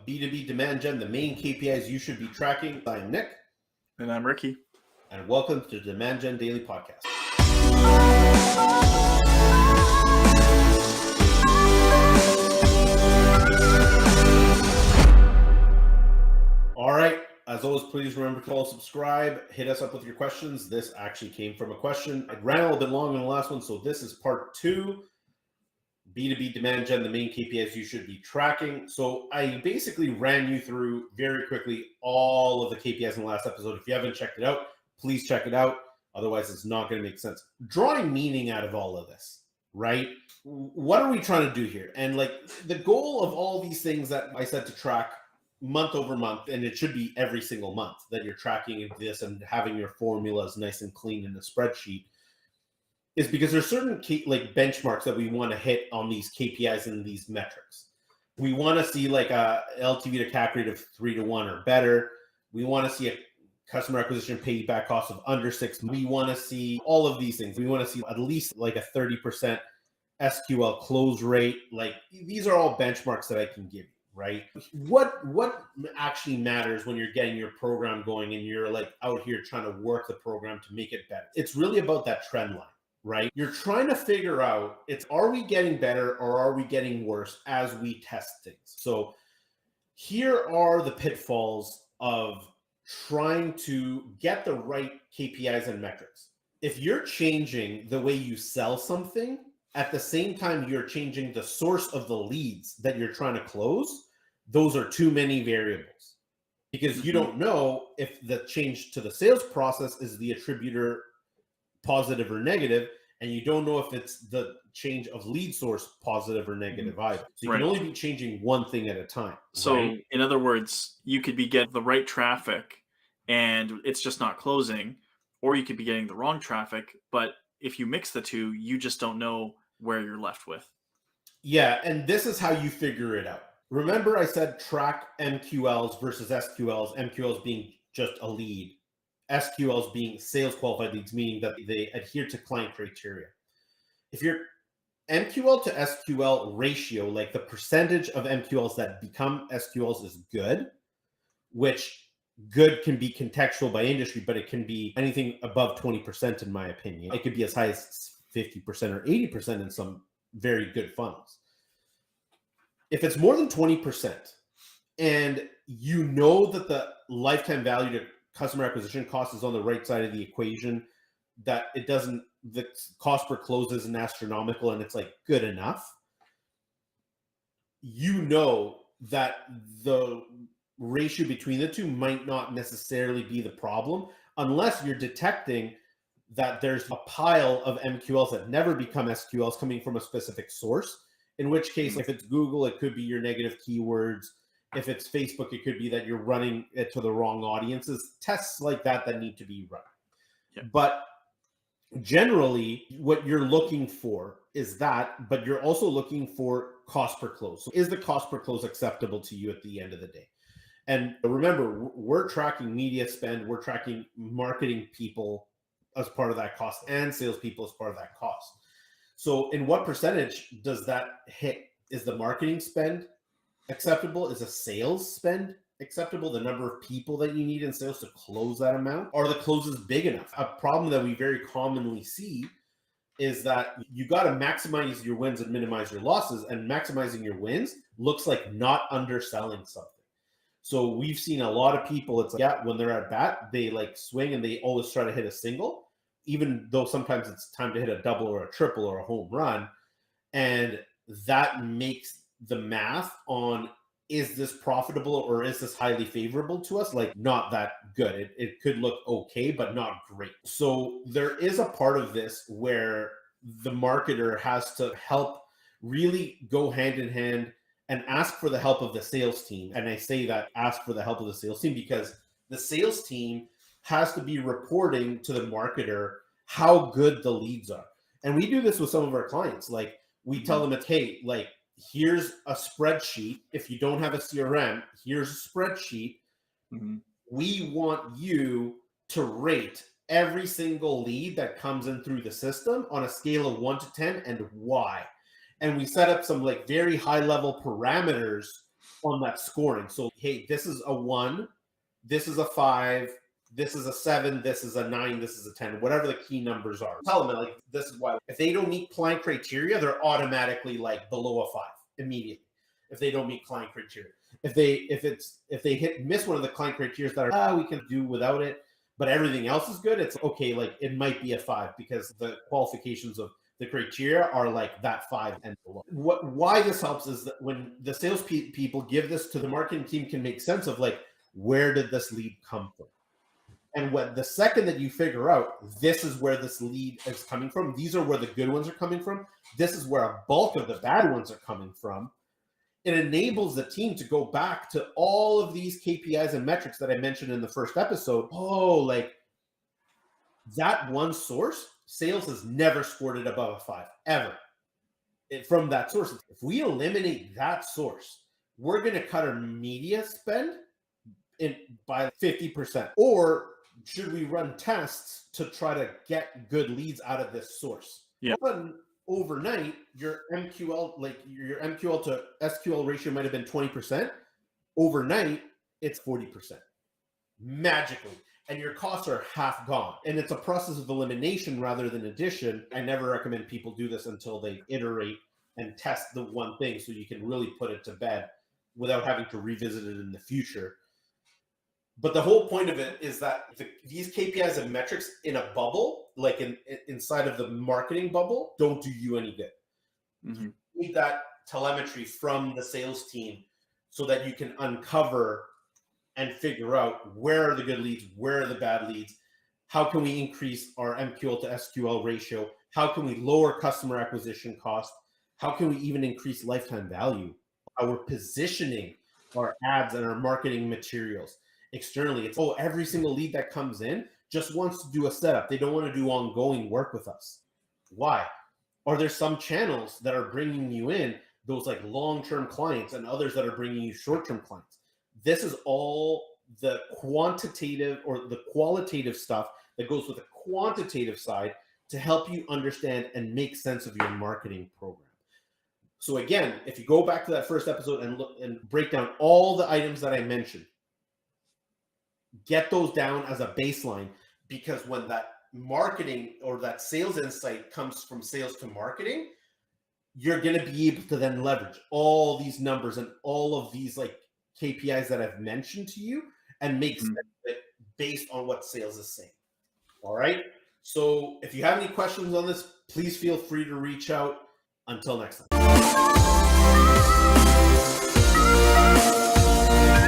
B2B Demand Gen, the main KPIs you should be tracking. I'm Nick. And I'm Ricky. And welcome to the Demand Gen Daily Podcast. All right. As always, please remember to follow, subscribe, hit us up with your questions. This actually came from a question. I ran a little bit long in the last one, so this is part 2. B2B Demand Gen, the main KPIs you should be tracking. So I basically ran you through very quickly all of the KPIs in the last episode. If you haven't checked it out, please check it out. Otherwise, it's not going to make sense. Drawing meaning out of all of this, right? What are we trying to do here? And like the goal of all these things that I said to track month over month, and it should be every single month that you're tracking this and having your formulas nice and clean in the spreadsheet, is because there's certain benchmarks that we want to hit on these KPIs and these metrics. We want to see like a LTV to CAC rate of 3-to-1 or better. We want to see a customer acquisition payback cost of under 6. We want to see all of these things. We want to see at least like a 30% SQL close rate. Like these are all benchmarks that I can give you, right? What actually matters when you're getting your program going and you're like out here trying to work the program to make it better? It's really about that trend line. Right? You're trying to figure out, are we getting better or are we getting worse as we test things? So here are the pitfalls of trying to get the right KPIs and metrics. If you're changing the way you sell something, at the same time you're changing the source of the leads that you're trying to close, those are too many variables. Because you don't know if the change to the sales process is the attributor positive or negative, and you don't know if it's the change of lead source positive or negative either. So you can only be changing one thing at a time. So right? In other words, you could be getting the right traffic and it's just not closing, or you could be getting the wrong traffic, but if you mix the two, you just don't know where you're left with. Yeah, and this is how you figure it out. Remember I said track MQLs versus SQLs, MQLs being just a lead, SQLs being sales qualified leads, meaning that they adhere to client criteria. If your MQL to SQL ratio, like the percentage of MQLs that become SQLs is good, which good can be contextual by industry, but it can be anything above 20% in my opinion. It could be as high as 50% or 80% in some very good funnels. If it's more than 20% and you know that the lifetime value to customer acquisition cost is on the right side of the equation, that the cost per close isn't astronomical and it's like good enough, you know that the ratio between the two might not necessarily be the problem unless you're detecting that there's a pile of MQLs that never become SQLs coming from a specific source, in which case, if it's Google, it could be your negative keywords. If it's Facebook, it could be that you're running it to the wrong audiences. Tests like that need to be run. Yeah. But generally, what you're looking for is that, but you're also looking for cost per close. So is the cost per close acceptable to you at the end of the day? And remember, we're tracking media spend. We're tracking marketing people as part of that cost and salespeople as part of that cost. So in what percentage does that hit? Is the marketing spend acceptable? Is a sales spend acceptable? The number of people that you need in sales to close that amount? Are the closes big enough? A problem that we very commonly see is that you got to maximize your wins and minimize your losses, and maximizing your wins looks like not underselling something. So we've seen a lot of people, it's like, yeah, when they're at bat, they like swing and they always try to hit a single, even though sometimes it's time to hit a double or a triple or a home run. And that makes the math on, is this profitable or is this highly favorable to us, like not that good. It could look okay, but not great. So there is a part of this where the marketer has to help really go hand in hand and ask for the help of the sales team. And I say that, ask for the help of the sales team, because the sales team has to be reporting to the marketer how good the leads are. And we do this with some of our clients. Like we tell them, hey, like, here's a spreadsheet. If you don't have a CRM, here's a spreadsheet. We want you to rate every single lead that comes in through the system on a scale of 1 to 10 and why. And we set up some like very high level parameters on that scoring. So, hey, this is a 1, this is a 5, this is a 7, this is a 9, this is a 10, whatever the key numbers are. Tell them, like, this is why. If they don't meet client criteria, they're automatically like below a 5 immediately. If they don't meet client criteria, if they miss one of the client criteria that are we can do without it, but everything else is good, it's okay. Like, it might be a 5 because the qualifications of the criteria are like that 5 and below. Why this helps is that when the sales people give this to the marketing team, can make sense of like, where did this lead come from? And when the second that you figure out this is where this lead is coming from, these are where the good ones are coming from, this is where a bulk of the bad ones are coming from, it enables the team to go back to all of these KPIs and metrics that I mentioned in the first episode. Oh, like that one source, sales has never scored it above a 5, ever. From that source. If we eliminate that source, we're going to cut our media spend by 50%. Or should we run tests to try to get good leads out of this source? Yeah. Overnight, your MQL to SQL ratio might have been 20%. Overnight, it's 40%. Magically. And your costs are half gone. And it's a process of elimination rather than addition. I never recommend people do this until they iterate and test the one thing so you can really put it to bed without having to revisit it in the future. But the whole point of it is that these KPIs and metrics in a bubble, like inside of the marketing bubble, don't do you any good. Mm-hmm. You need that telemetry from the sales team so that you can uncover and figure out where are the good leads, where are the bad leads, how can we increase our MQL to SQL ratio, how can we lower customer acquisition cost, how can we even increase lifetime value, our positioning, our ads and our marketing materials. Externally, it's every single lead that comes in just wants to do a setup. They don't want to do ongoing work with us. Why? Are there some channels that are bringing you in those like long-term clients and others that are bringing you short-term clients? This is all the quantitative or the qualitative stuff that goes with the quantitative side to help you understand and make sense of your marketing program. So again, if you go back to that first episode and look and break down all the items that I mentioned, get those down as a baseline, because when that marketing or that sales insight comes from sales to marketing, you're going to be able to then leverage all these numbers and all of these like KPIs that I've mentioned to you and make sense of it based on what sales is saying. All right. So if you have any questions on this, please feel free to reach out. Until next time.